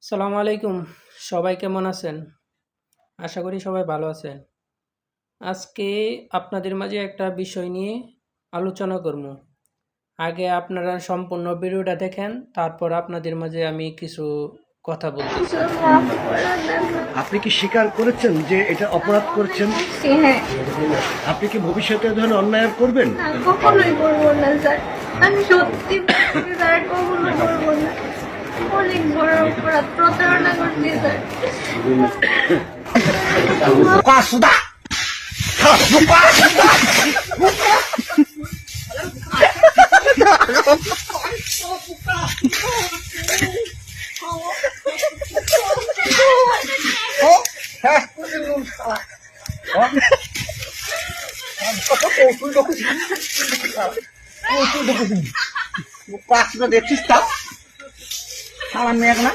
সালামু আলাইকুম। সবাই কেমন আছেন? আশা করি সবাই ভালো আছেন। আজকে আপনাদের মাঝে একটা বিষয় নিয়ে আলোচনা করব। আগে আপনারা সম্পূর্ণ ভিডিওটা দেখেন, তারপর আপনাদের মাঝে আমি কিছু কথা বলতেছি। আপনি কি স্বীকার করেছেন যে এটা অপরাধ করেছেন? হ্যাঁ, আপনি কি ভবিষ্যতে এ ধরনের অন্যায় আর করবেন? না কখনোই করবো না স্যার। আমি সত্যি বলছি স্যার, কখনো করবো না। অনেক বড় অপরাধ, প্রতারণা করছি স্যার। দেখছিস তা সামান্য এক না